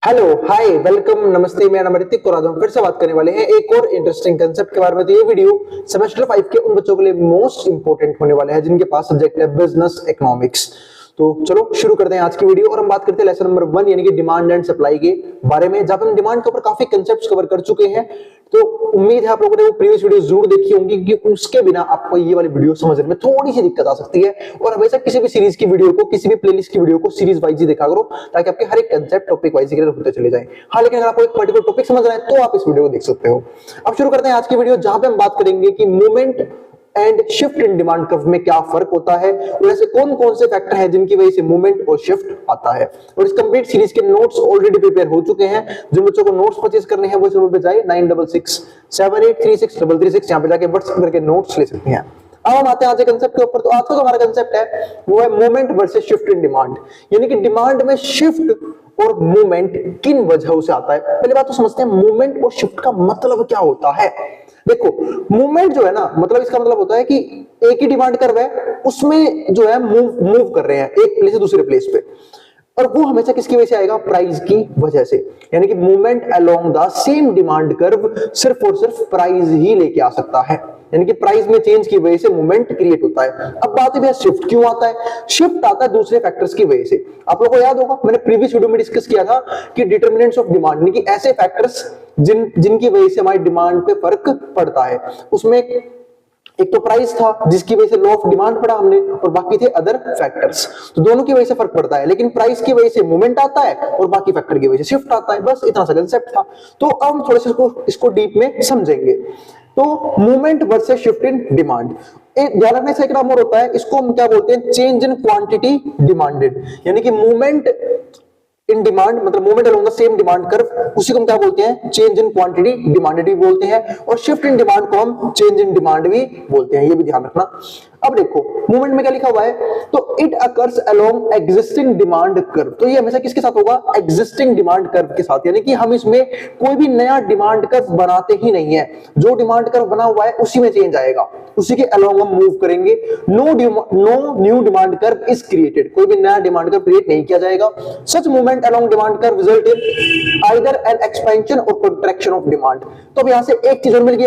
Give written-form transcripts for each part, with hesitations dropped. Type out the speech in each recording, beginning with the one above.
Hello hi welcome नमस्ते, मेरा नाम ऋतिक और आज हम फिर से बात करने वाले हैं एक और इंटरेस्टिंग कंसेप्ट के बारे में। तो ये वीडियो सेमेस्टर 5 के उन बच्चों के लिए मोस्ट इंपोर्टेंट होने वाला है जिनके पास सब्जेक्ट है बिजनेस इकोनॉमिक्स। तो चलो शुरू करते हैं आज की वीडियो और हम बात करते हैं लेसन नंबर 1 यानी कि डिमांड एंड सप्लाई के बारे में, जहां पे हम डिमांड के ऊपर काफी कंसेप्ट्स कवर कर चुके हैं। तो उम्मीद है आप लोगों ने वो प्रीवियस वीडियो जरूर देखी होंगी, क्योंकि उसके बिना आपको ये वाली वीडियो समझने में थोड़ी सी दिक्कत आ सकती है। और हमेशा किसी भी सीरीज की वीडियो को, किसी भी प्लेलिस्ट की वीडियो को सीरीज वाइज ही देखा करो, ताकि आपके हर एक कंसेप्ट टॉपिक वाइज क्लियर होते चले जाए। हाँ, लेकिन अगर आपको एक पर्टिकुलर टॉपिक समझ रहा है तो आप इस वीडियो को देख सकते हो। अब शुरू करते हैं आज की वीडियो, जहां पे हम बात करेंगे कि movement and shift in demand curve में क्या फर्क होता है और ऐसे कौन कौन से फैक्टर हैं जिनकी वजह से मूवमेंट और शिफ्ट आता है। और इस कंप्लीट सीरीज के नोट्स ऑलरेडी प्रिपेयर हो चुके हैं। जिन बच्चों को नोट्स परचेज करने हैं वो इस नंबर पे जाए 9667836336 यहां पे जाके व्हाट्सएप करके नोट्स ले सकते हैं। अब हम आते हैं आज के कंसेप्ट के ऊपर। तो आज का जो हमारा कंसेप्ट है वो है movement versus shift in demand, यानी कि डिमांड में शिफ्ट और मूवमेंट किन वजहों से आता है। पहले बात तो समझते हैं मूवमेंट और शिफ्ट का मतलब क्या होता है। देखो, मूवमेंट जो है ना, मतलब इसका मतलब होता है कि एक ही डिमांड कर्व है, उसमें जो है मूव कर रहे हैं एक प्लेस से दूसरे प्लेस पे, और वो हमेशा किसकी वजह से आएगा? प्राइस की वजह से। यानी कि movement along the same demand curve सिर्फ और सिर्फ प्राइस ही लेके आ सकता है, यानी कि प्राइस में चेंज की वजह से मूवमेंट क्रिएट होता है। अब बात है भैया शिफ्ट क्यों आता है? शिफ्ट आता है दूसरे फैक्टर्स की वजह से। आप लोगों को याद होगा मैंने प्रीवियस वीडियो में डिस्कस किया था कि डिटरमिनेंट्स ऑफ डिमांड, यानी कि ऐसे फैक्टर्स जिनकी वजह से हमारी डिमांड पे फर्क पड़ता है। उसमें एक तो प्राइस था जिसकी वजह से लॉ ऑफ डिमांड पढ़ा हमने, और बाकी थे अदर फैक्टर्स। तो दोनों की वजह से फर्क पड़ता है, लेकिन प्राइस की वजह से मूवमेंट आता है और बाकी फैक्टर की वजह से शिफ्ट आता है। बस इतना सा कंसेप्ट था। तो अब हम थोड़े से इसको डीप में समझेंगे। तो movement versus shift in demand, एक ध्यान रखने से एक नाम और होता है, इसको हम क्या बोलते हैं? Change in quantity demanded. यानी कि मूवमेंट इन डिमांड मतलब movement along the same demand curve, उसी को हम क्या बोलते हैं? चेंज इन क्वांटिटी डिमांडेड भी बोलते हैं। और शिफ्ट इन डिमांड को हम चेंज इन डिमांड भी बोलते हैं, ये भी ध्यान रखना। अब देखो मूवमेंट में क्या लिखा हुआ है, तो it occurs along existing demand curve. तो ये हमेशा किसके साथ होगा? एग्जिस्टिंग डिमांड कर्व के साथ, यानी कि हम इसमें कोई भी नया डिमांड कर्व बनाते ही नहीं है। जो डिमांड कर्व बना हुआ है उसी में चेंज आएगा, उसी के अलोंग हम मूव करेंगे। No new demand curve is created, कोई भी नया डिमांड कर्व क्रिएट नहीं किया जाएगा। Such movement along demand curve result in either an expansion or contraction of demand. तो अब यहां से एक चीज और मिल गई,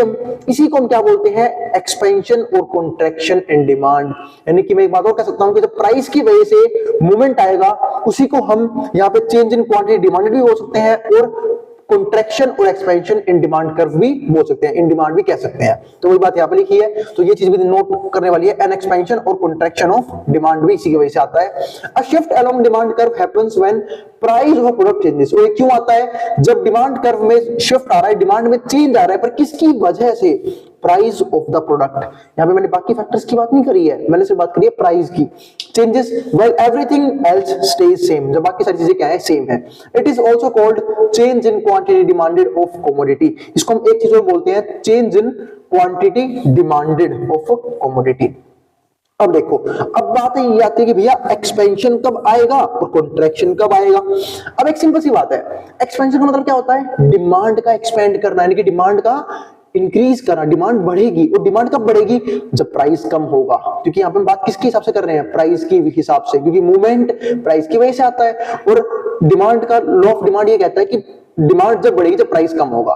इसी को हम क्या बोलते हैं? Expansion or contraction in demand. यानी कि मैं एक बात और कह सकता हूं कि जब प्राइस की वजह से मूवमेंट आएगा उसी को हम यहां पे चेंज इन क्वांटिटी डिमांडेड भी बोल सकते हैं, और कंट्रैक्शन और एक्सपेंशन इन डिमांड कर्व भी बोल सकते हैं, इन डिमांड भी कह सकते हैं। तो वही बात यहां पे लिखी है, तो ये चीज भी नोट करने वाली है। N expansion or contraction of demand भी इसी की वजह से आता है। अ shift along demand curve happens when price of product changes. वो क्यों आता है? जब डिमांड कर्व में शिफ्ट आ रहा है, डिमांड में चेंज आ रहा है, पर किसकी वजह से? Price of the product. यहां पे मैंने बाकी फैक्टर्स की बात नहीं करी है, मैंने सिर्फ बात करी है प्राइस की। Changes while everything else stage same, जब बाकी सारी चीजें क्या है? सेम है। It is also called change in quantity demanded of commodity. इसको हम एक चीज और बोलते हैं, change in quantity demanded of commodity. अब देखो, अब बात ये आती है कि भैया एक्सपेंशन कब आएगा और कॉन्ट्रैक्शन कब आएगा। अब एक सिंपल सी बात है, एक्सपेंशन का मतलब क्या होता है? डिमांड का एक्सपेंड करना, यानी कि डिमांड का इंक्रीज करना। डिमांड बढ़ेगी, और डिमांड कब बढ़ेगी? जब प्राइस कम होगा। क्योंकि यहाँ पे हम बात किसके हिसाब से कर रहे हैं? प्राइस के हिसाब से, क्योंकि मूवमेंट प्राइस की वजह से आता है। और डिमांड का लॉ ऑफ डिमांड ये कहता है कि डिमांड जब बढ़ेगी जब प्राइस कम होगा,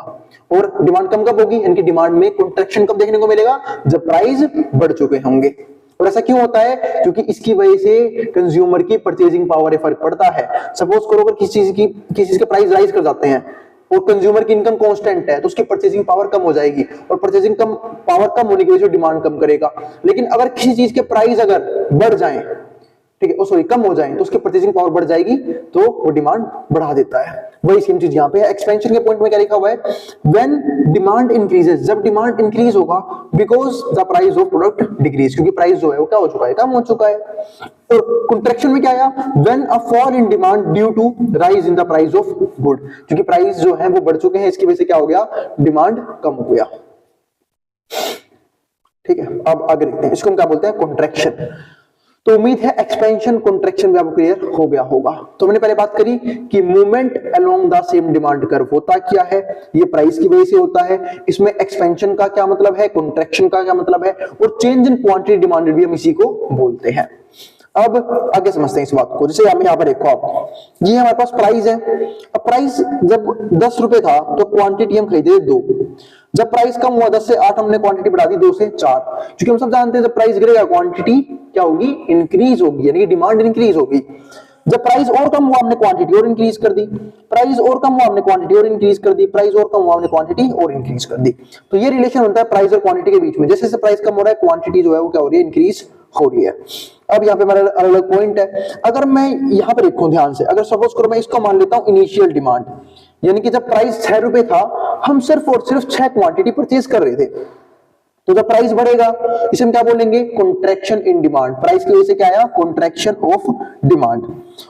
और डिमांड कम कब होगी? यानी कि डिमांड में कॉन्ट्रैक्शन कब देखने को मिलेगा? जब प्राइस बढ़ चुके होंगे। और ऐसा क्यों होता है? क्योंकि इसकी वजह से कंज्यूमर की परचेजिंग पावर में फर्क पड़ता है। सपोज करो अगर किसी चीज के प्राइस राइज कर जाते हैं और कंज्यूमर की इनकम कांस्टेंट है, तो उसकी परचेजिंग पावर कम हो जाएगी, और परचेजिंग पावर कम होने की वजह से डिमांड कम करेगा। लेकिन अगर किसी चीज के प्राइस अगर बढ़ जाएं, ठीक है, सॉरी कम हो जाए, तो उसकी परचेजिंग पावर बढ़ जाएगी, तो वो डिमांड बढ़ा देता है। वही सेम चीज यहाँ पे है। एक्सपेंशन के पॉइंट में क्या लिखा हुआ है? व्हेन डिमांड इंक्रीजेस, जब डिमांड इंक्रीज होगा, because the price of product decrease, क्योंकि प्राइस जो है वो क्या हो चुका है? कम हो चुका है। और कंट्रैक्शन में क्या आया? When a fall in demand due to rise in the price of good, क्योंकि प्राइस जो है वो बढ़ चुके हैं, इसकी वजह से क्या हो गया? डिमांड कम हो गया। ठीक है, अब आगे देखते हैं, इसको हम क्या बोलते हैं? कॉन्ट्रैक्शन। तो उम्मीद है एक्सपेंशन कॉन्ट्रैक्शन भी आपको क्लियर हो गया होगा। तो मैंने पहले बात करी कि movement along the same demand curve होता क्या है? ये प्राइस की वजह से होता है। इसमें एक्सपेंशन का क्या मतलब है, कॉन्ट्रैक्शन का क्या मतलब है, और चेंज इन क्वांटिटी डिमांडेड भी हम इसी को बोलते हैं। अब आगे समझते हैं इस बात को। जैसे यहाँ पर देखो आप, ये हमारे पास प्राइस है। अब प्राइस जब 10 रुपए था तो क्वांटिटी हम खरीदे 2। जब प्राइस कम हुआ 10 से 8, हमने क्वांटिटी बढ़ा दी 2 से 4। क्योंकि हम सब जानते हैं जब प्राइस गिरेगा क्वांटिटी क्या होगी, इंक्रीज होगी, यानी कि डिमांड इंक्रीज होगी। जब प्राइस और कम हुआ हमने क्वांटिटी और इंक्रीज कर दी, प्राइस और कम हुआ हमने क्वांटिटी और इंक्रीज कर दी, प्राइस और कम हुआ हमने क्वांटिटी और इंक्रीज कर दी। तो ये रिलेशन होता है प्राइस और क्वांटिटी के बीच में। जैसे जैसे प्राइस कम हो रहा है क्वांटिटी जो है वो क्या हो रही है, इंक्रीज हो रही है। अब यहाँ पे मेरा अलग अलग पॉइंट है। अगर मैं यहाँ पे देखूं ध्यान से, अगर सपोज करो मैं इसको मान लेता हूं इनिशियल डिमांड, यानी कि जब प्राइस 6 रुपए था हम सिर्फ और सिर्फ 6 क्वांटिटी परचेज कर रहे थे। तो जब प्राइस बढ़ेगा इसे हम क्या बोलेंगे, कॉन्ट्रैक्शन इन डिमांड। प्राइस की वजह से क्या आया, कॉन्ट्रैक्शन ऑफ डिमांड।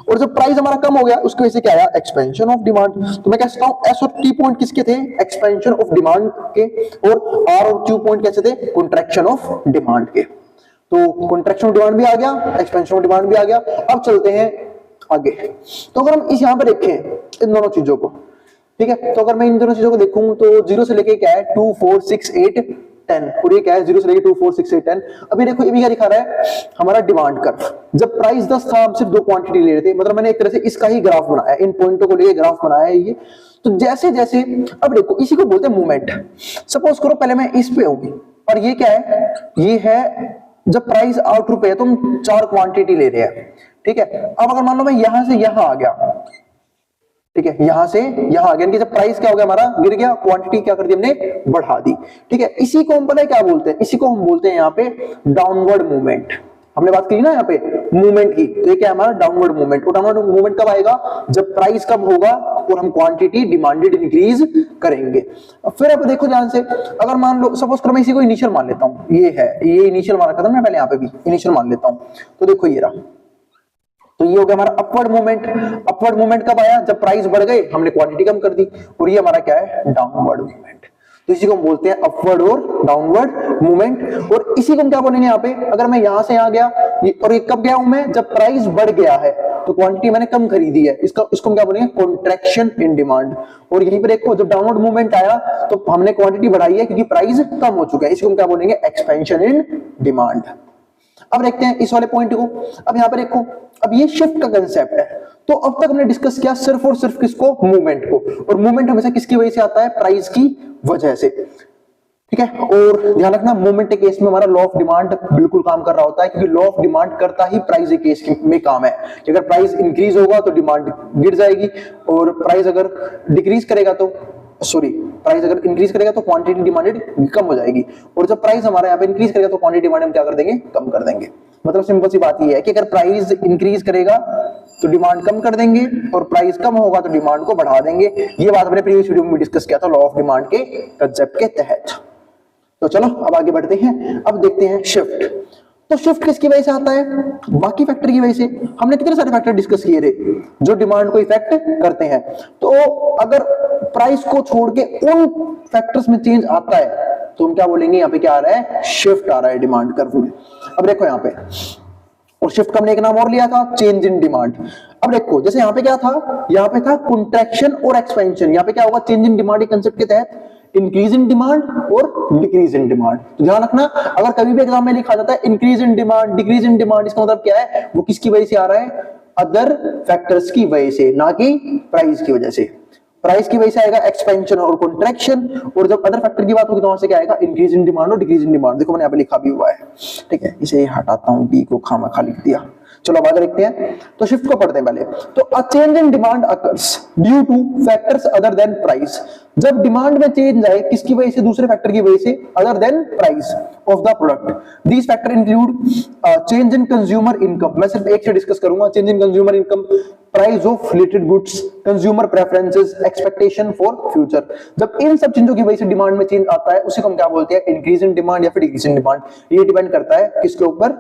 और जब प्राइस हमारा कम हो गया उसकी वजह से क्या आया, एक्सपेंशन ऑफ डिमांड। तो मैं कह सकता हूं एस और टी पॉइंट किसके थे, एक्सपेंशन ऑफ डिमांड के, और आर और क्यू पॉइंट कैसे थे, कॉन्ट्रैक्शन ऑफ डिमांड के। तो कॉन्ट्रैक्शन ऑफ डिमांड भी आ गया, एक्सपेंशन ऑफ डिमांड भी आ गया। अब चलते हैं आगे। तो अगर हम इस यहां पर देखें इन दोनों चीजों को, ठीक है, तो अगर मैं इन दोनों चीजों को देखूं तो 0 से लेके क्या है 2 4 6 8 10, और ये क्या है 0 से लेके 2 4 6 8 10। अभी देखो ये भी क्या दिखा रहा है, हमारा डिमांड कर्व। जब प्राइस 10 था हम सिर्फ 2 क्वांटिटी ले रहे थे, मतलब मैंने एक तरह से इसका ही ग्राफ बनाया, इन पॉइंटों को लेके ग्राफ बनाया है ये। तो जैसे जैसे अब देखो इसी को बोलते हैं मूवमेंट। सपोज करो पहले मैं इस पे होगी, और ये क्या है, ये है जब प्राइस 8 रुपए है तो हम 4 क्वांटिटी ले रहे हैं, ठीक है। अब अगर मान लो मैं यहां से यहां आ गया, ठीक है, यहां से यहां आ गया, कि जब प्राइस क्या हो गया हमारा, गिर गया, क्वांटिटी क्या कर दी हमने, बढ़ा दी, ठीक है। इसी को हम पता है क्या बोलते हैं, इसी को हम बोलते हैं यहाँ पे डाउनवर्ड मूवमेंट। हमने बात की ना यहाँ पे मूवमेंट की, तो ये क्या है हमारा डाउनवर्ड मूवमेंट। और डाउनवर्ड मूवमेंट कब आएगा, जब प्राइस कम होगा और हम क्वांटिटी डिमांडेड इंक्रीज करेंगे। फिर अब देखो ध्यान से, अगर मान लो सपोज करो मैं इसी को इनिशियल मान लेता हूँ, ये है, ये इनिशियल मान रखा था मैं पहले, यहाँ पे भी इनिशियल मान लेता हूँ। तो देखो ये रहा, तो ये हो गया हमारा अपवर्ड मूवमेंट। अपवर्ड मूवमेंट कब आया, जब प्राइस बढ़ गए हमने क्वांटिटी कम कर दी, और ये हमारा क्या है, डाउनवर्ड मूवमेंट। तो इसी को हम बोलते हैं अपवर्ड और डाउनवर्ड मूवमेंट। और इसी को हम क्या बोलेंगे यहाँ पे, अगर मैं यहां से यहां गया, और ये कब गया हूं मैं, जब प्राइस बढ़ गया है तो क्वांटिटी मैंने कम खरीदी है, इसको हम क्या बोलेंगे, कॉन्ट्रैक्शन इन डिमांड। और यहीं पर देखो जब डाउनवर्ड मूवमेंट आया तो हमने क्वांटिटी बढ़ाई है क्योंकि प्राइस कम हो चुका है, इसको हम क्या बोलेंगे, एक्सपेंशन इन डिमांड। अब देखते हैं इस वाले पॉइंट को। अब यहां पर देखो, अब ये शिफ्ट का कंसेप्ट है। तो अब तक हमने डिस्कस किया सिर्फ और सिर्फ किसको, मूवमेंट को। और मूवमेंट हमेशा किसकी वजह से आता है, प्राइस की वजह से, ठीक है। और ध्यान रखना मूवमेंट के केस में हमारा लॉ ऑफ डिमांड बिल्कुल काम कर रहा होता है, क्योंकि लॉ ऑफ डिमांड करता ही प्राइस के केस में काम है कि अगर प्राइस इंक्रीज होगा तो डिमांड गिर जाएगी, और प्राइस अगर डिक्रीज करेगा तो प्राइस अगर इंक्रीज करेगा तो क्वांटिटी डिमांडेड कम हो जाएगी, और जब प्राइस हमारा यहाँ पे इंक्रीज करेगा तो क्वांटिटी डिमांड हम क्या कर देंगे, कम कर देंगे। मतलब सिंपल सी बात ये है कि अगर प्राइस इंक्रीज करेगा तो डिमांड कम कर देंगे, और प्राइस कम होगा तो डिमांड को बढ़ा देंगे। ये बात हमने प्रीवियस वीडियो में डिस्कस किया था लॉ ऑफ डिमांड के कंसेप्ट के तहत। तो चलो अब आगे बढ़ते हैं, अब देखते हैं शिफ्ट। तो शिफ्ट किसकी वजह से आता है, बाकी फैक्टर की वजह से। हमने कितने सारे फैक्टर डिस्कस किए थे जो डिमांड को इफेक्ट करते हैं। तो अगर प्राइस को छोड़ के उन फैक्टर्स में चेंज आता है तो हम क्या बोलेंगे, यहाँ पे क्या आ रहा है, शिफ्ट आ रहा है डिमांड कर्व में। अब देखो यहाँ पे, और शिफ्ट का हमने एक नाम और लिया था, चेंज इन डिमांड। अब देखो जैसे यहाँ पे क्या था, यहाँ पे था कॉन्ट्रैक्शन और एक्सपेंशन, यहाँ पे क्या होगा, चेंज इन डिमांड कंसेप्ट के तहत इंक्रीज इन डिमांड और डिक्रीज इन डिमांड। तो ध्यान रखना, अगर कभी भी एग्जाम में लिखा जाता है increase in demand, decrease in demand, इसका मतलब क्या है, वो किसकी वजह से आ रहा है, अदर फैक्टर्स की वजह से, ना कि प्राइस की वजह से। प्राइस की वजह से आएगा एक्सपेंशन और कॉन्ट्रैक्शन, और जब अदर फैक्टर की बात होगी तो वहां से क्या आएगा, इंक्रीज इन डिमांड और डिक्रीज इन डिमांड। देखो मैंने यहाँ पे लिखा भी हुआ है, ठीक है, इसे हटाता हूं, डी को खामखा लिख दिया। चलो अब आगे देखते हैं। तो शिफ्ट को पढ़ते हैं पहले। तो a change in demand occurs due two factors other than price. जब डिमांड में चेंज आए किसकी वजह से, दूसरे फैक्टर की वजह से, other than price of the product. These factor include change in consumer income. मैं सिर्फ एक से डिस्कस करूंगा, change in consumer income, price of related goods, consumer preferences, expectation for future. जब इन सब चीजों की वजह से डिमांड में चेंज आता है उसी को हम क्या बोलते हैं, इंक्रीज इन डिमांड या फिर डिक्रीज इन डिमांड। ये डिपेंड करता है किसके ऊपर,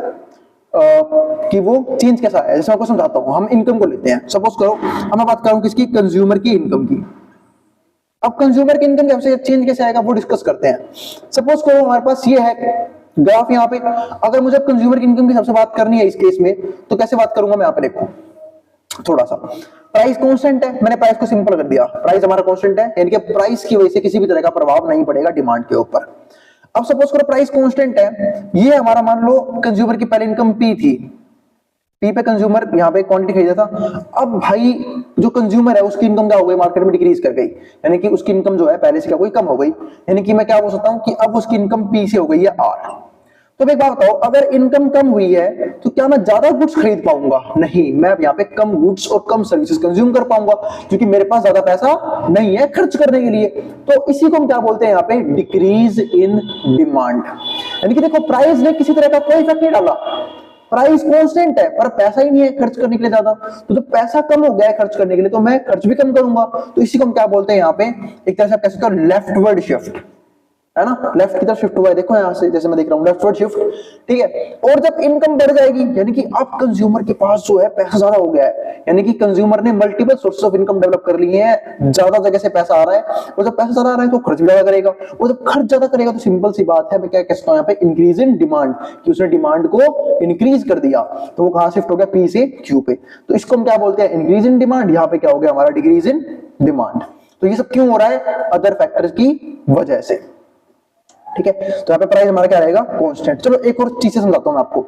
कि वो चेंज कैसा है। जैसे मैं आपको समझाता हूं, हम इनकम को लेते हैं, सपोज करो हम मैं बात करूं किसकी, कंज्यूमर की इनकम की। अब कंज्यूमर की इनकम कैसे चेंज कैसे आएगा वो डिस्कस करते हैं। सपोज करो हमारे पास ये है ग्राफ यहाँ पे, अगर मुझे कंज्यूमर की इनकम की सबसे बात करनी है इस केस में तो कैसे बात करूंगा मैं, यहाँ पे देखो थोड़ा सा, प्राइस कांस्टेंट है, मैंने प्राइस को सिंपल कर दिया, प्राइस हमारा कांस्टेंट है, यानी कि प्राइस की वजह से किसी भी तरह का प्रभाव नहीं पड़ेगा डिमांड के ऊपर। अब सपोज करो प्राइस कांस्टेंट है, ये हमारा मान लो कंज्यूमर की पहले इनकम P थी, P पे कंज्यूमर यहाँ पे क्वांटिटी खरीदा था, अब भाई जो कंज्यूमर है उसकी इनकम क्या हो गई, मार्केट में डिक्रीज कर गई, यानी कि उसकी इनकम जो है पहले से क्या हो गई, कम हो गई, यानी कि मैं क्या बोल सकता हूँ कि अब उसकी इनकम P से हो गई है R। तो एक बात बताओ, अगर इनकम कम हुई है तो क्या मैं ज्यादा गुड्स खरीद पाऊंगा? नहीं, मैं यहाँ पे कम गुड्स और कम सर्विसेज कंज्यूम कर पाऊंगा, क्योंकि मेरे पास ज्यादा पैसा नहीं है खर्च करने के लिए। तो इसी को हम क्या बोलते हैं यहाँ पे, डिक्रीज इन डिमांड। यानी कि देखो, प्राइस ने किसी तरह का कोई इफेक्ट नहीं डाला, प्राइस कांस्टेंट है पर पैसा ही नहीं है खर्च करने के लिए ज्यादा, तो जब पैसा कम हो गया है खर्च करने के लिए तो मैं खर्च भी कम करूंगा। तो इसी को हम क्या बोलते हैं यहाँ पे, एक तरह से आप कह सकते हो लेफ्टवर्ड शिफ्ट, है ना, लेफ्ट की तरफ शिफ्ट हुआ है, देखो यहां से जैसे मैं देख रहा हूं लेफ्टवर्ड शिफ्ट, ठीक है। और जब इनकम बढ़ जाएगी, यानी कि अब कंज्यूमर के पास जो है पैसा ज्यादा हो गया है, यानी कि कंज्यूमर ने multiple sources of income develop कर लिए हैं, ज्यादा जगह से पैसा आ रहा है, और जब पैसा ज्यादा आ रहा है तो खर्च भी ज्यादा करेगा, और जब खर्च ज्यादा करेगा तो सिंपल सी बात है, मैं क्या कह सकता हूं यहाँ पे, इंक्रीज इन डिमांड, कि उसने डिमांड को इंक्रीज कर दिया, तो वो कहां शिफ्ट हो गया, पी से क्यू पे। तो इसको हम क्या बोलते हैं, इंक्रीज इन डिमांड। यहाँ पे क्या हो गया हमारा, डिक्रीज इन डिमांड। तो ये सब क्यों हो रहा है, अदर फैक्टर्स की वजह से, ठीक है। तो यहाँ पे प्राइस हमारा क्या रहेगा, कांस्टेंट। चलो एक और चीज समझाता हूं मैं आपको,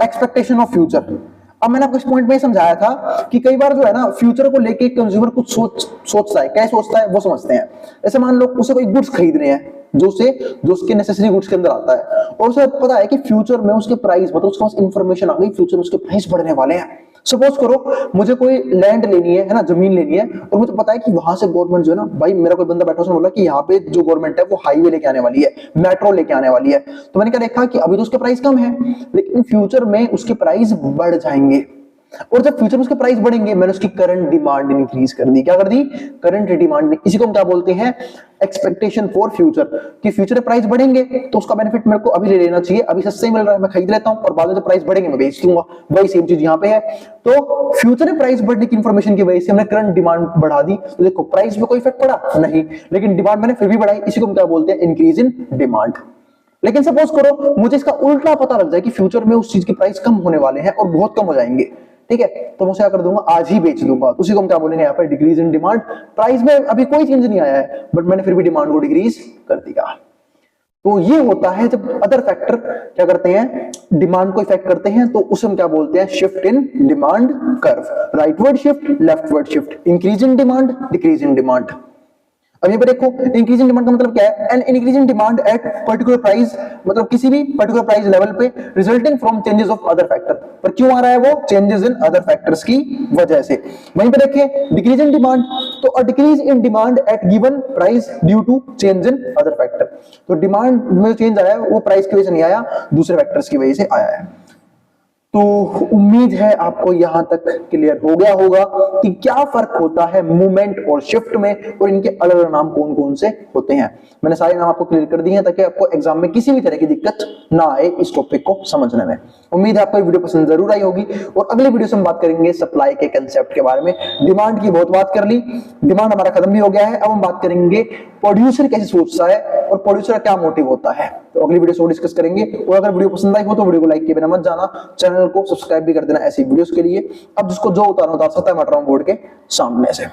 एक्सपेक्टेशन ऑफ फ्यूचर। अब मैंने आपको इस पॉइंट में समझाया था कि कई बार जो है ना, फ्यूचर को लेके कंज्यूमर कुछ सोचता है, क्या सोचता है वो समझते हैं। जैसे मान लो उसे कोई गुड्स खरीदने हैं जो उसके नेसेसरी गुड्स के अंदर आता है, और उसे पता है कि फ्यूचर में उसके प्राइस, मतलब उसके पास इंफॉर्मेशन आ गई फ्यूचर में उसके प्राइस बढ़ने वाले हैं। सपोज करो मुझे कोई लैंड लेनी है ना, जमीन लेनी है, और मुझे पता है कि वहां से गवर्नमेंट जो है ना, भाई मेरा कोई बंदा बैठा उसने बोला कि यहाँ पे जो गवर्नमेंट है वो हाईवे लेके आने वाली है, मेट्रो लेके आने वाली है। तो मैंने क्या देखा कि अभी तो उसके प्राइस कम है, लेकिन फ्यूचर में उसके प्राइस बढ़ जाएंगे, और जब फ्यूचर में उसके प्राइस बढ़ेंगे, मैंने उसकी करंट डिमांड इंक्रीज कर दी। क्या कर दी, करंट डिमांड। इसी को हम क्या बोलते हैं, एक्सपेक्टेशन फॉर फ्यूचर, कि फ्यूचर में प्राइस बढ़ेंगे तो उसका बेनिफिट मेरे को अभी ले लेना चाहिए, अभी सस्ते मिल रहा है मैं खरीद लेता हूं, और बाद में जब प्राइस बढ़ेंगे मैं बेच दूंगा। वही सेम चीज यहाँ पे है। तो फ्यूचर में प्राइस बढ़ने की इंफॉर्मेशन की वजह से हमने करंट डिमांड बढ़ा दी, तो देखो प्राइस में कोई इफेक्ट पड़ा नहीं, लेकिन डिमांड मैंने फिर भी बढ़ाई। इसी को हम क्या बोलते हैं, इंक्रीज इन डिमांड। लेकिन सपोज करो मुझे इसका उल्टा पता लग जाए कि फ्यूचर में उस चीज की प्राइस कम होने वाले हैं और बहुत कम हो जाएंगे, ठीक है, तो मैं क्या कर दूंगा, आज ही बेच दूंगा। उसी को हम क्या बोलेंगे यहाँ पर, डिक्रीज इन डिमांड। प्राइस में अभी कोई चेंज नहीं आया है, बट मैंने फिर भी डिमांड को डिक्रीज कर दिया। तो ये होता है जब अदर फैक्टर क्या करते हैं, डिमांड को इफेक्ट करते हैं, तो उसे हम क्या बोलते हैं, shift in demand curve. Rightward shift, leftward shift, increase in demand, decrease in demand. अब यहाँ पे देखो, इंक्रीज इन डिमांड का मतलब क्या है, an increase in demand at particular price, मतलब किसी भी पर्टिकुलर प्राइस लेवल पे, resulting from changes of other factor. पर क्यों आ रहा है वो, चेंजेस इन अदर फैक्टर्स की वजह से। वहीं पे देखिए डिक्रीज इन डिमांड, तो a decrease in demand at given price due to change in other factor. तो डिमांड में चेंज आया है वो प्राइस की वजह से नहीं आया, दूसरे फैक्टर्स की वजह से आया है। तो उम्मीद है आपको यहां तक क्लियर हो गया होगा कि क्या फर्क होता है मूवमेंट और शिफ्ट में, और इनके अलग अलग नाम कौन कौन से होते हैं। मैंने सारे नाम आपको क्लियर कर दिए हैं ताकि आपको एग्जाम में किसी भी तरह की दिक्कत ना आए इस टॉपिक को समझने में। उम्मीद है आपको ये वीडियो पसंद जरूर आई होगी, और अगले वीडियो से हम बात करेंगे सप्लाई के कंसेप्ट के बारे में। डिमांड की बहुत बात कर ली, डिमांड हमारा खत्म भी हो गया है। अब हम बात करेंगे प्रोड्यूसर कैसे सोचता है और प्रोड्यूसर का क्या मोटिव होता है, तो अगली वीडियो से डिस्कस करेंगे। और अगर वीडियो पसंद आई हो तो वीडियो को लाइक किए बिना मत जाना, चैनल को सब्सक्राइब भी कर देना ऐसी वीडियोस के लिए। अब जिसको जो उतारना उतार सकता है, मैं बोर्ड के सामने से।